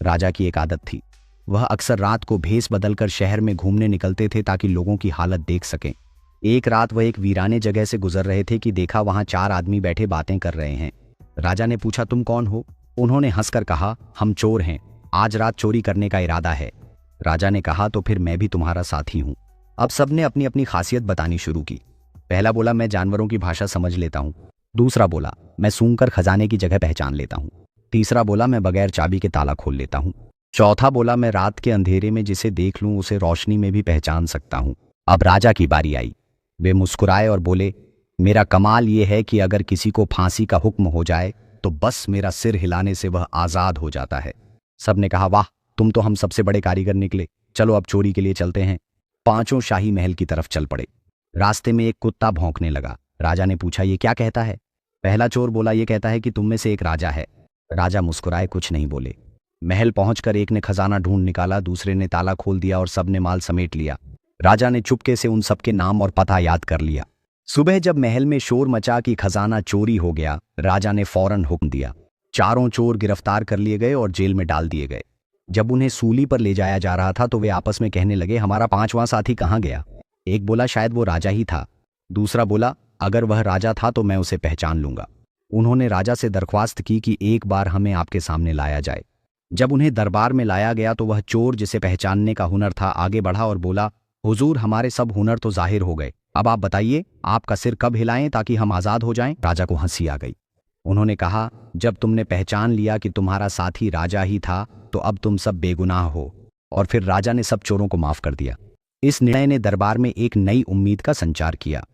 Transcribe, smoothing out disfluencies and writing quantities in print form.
राजा की एक आदत थी। वह अक्सर रात को भेष बदलकर शहर में घूमने निकलते थे ताकि लोगों की हालत देख सकें। एक रात वह एक वीराने जगह से गुजर रहे थे कि देखा वहां 4 आदमी बैठे बातें कर रहे हैं। राजा ने पूछा, तुम कौन हो? उन्होंने हंसकर कहा, हम चोर हैं, आज रात चोरी करने का इरादा है। राजा ने कहा, तो फिर मैं भी तुम्हारा साथी हूं। अब सबने अपनी अपनी खासियत बतानी शुरू की। पहला बोला, मैं जानवरों की भाषा समझ लेता हूं। दूसरा बोला, मैं सूंघकर खजाने की जगह पहचान लेता हूं। तीसरा बोला, मैं बगैर चाबी के ताला खोल लेता हूं। चौथा बोला, मैं रात के अंधेरे में जिसे देख लूं उसे रोशनी में भी पहचान सकता हूं। अब राजा की बारी आई। वे मुस्कुराए और बोले, मेरा कमाल ये है कि अगर किसी को फांसी का हुक्म हो जाए तो बस मेरा सिर हिलाने से वह आजाद हो जाता है। सबने कहा, वाह, तुम तो हम सबसे बड़े कारीगर निकले, चलो अब चोरी के लिए चलते हैं। पांचों शाही महल की तरफ चल पड़े। रास्ते में एक कुत्ता भौंकने लगा। राजा ने पूछा, ये क्या कहता है? पहला चोर बोला, ये कहता है कि तुम में से एक राजा है। राजा मुस्कुराए, कुछ नहीं बोले। महल पहुंचकर एक ने खजाना ढूंढ निकाला, दूसरे ने ताला खोल दिया और सबने माल समेट लिया। राजा ने चुपके से उन सबके नाम और पता याद कर लिया। सुबह जब महल में शोर मचा कि खजाना चोरी हो गया, राजा ने फौरन हुक्म दिया। चारों चोर गिरफ्तार कर लिए गए और जेल में डाल दिए गए। जब उन्हें सूली पर ले जाया जा रहा था तो वे आपस में कहने लगे, हमारा 5वां साथी कहाँ गया? एक बोला, शायद वो राजा ही था। दूसरा बोला, अगर वह राजा था तो मैं उसे पहचान लूंगा। उन्होंने राजा से दरख्वास्त की कि एक बार हमें आपके सामने लाया जाए। जब उन्हें दरबार में लाया गया तो वह चोर जिसे पहचानने का हुनर था आगे बढ़ा और बोला, हुजूर, हमारे सब हुनर तो जाहिर हो गए, अब आप बताइए आपका सिर कब हिलाएं ताकि हम आज़ाद हो जाएं? राजा को हंसी आ गई। उन्होंने कहा, जब तुमने पहचान लिया कि तुम्हारा साथी राजा ही था तो अब तुम सब बेगुनाह हो। और फिर राजा ने सब चोरों को माफ कर दिया। इस निर्णय ने दरबार में एक नई उम्मीद का संचार किया।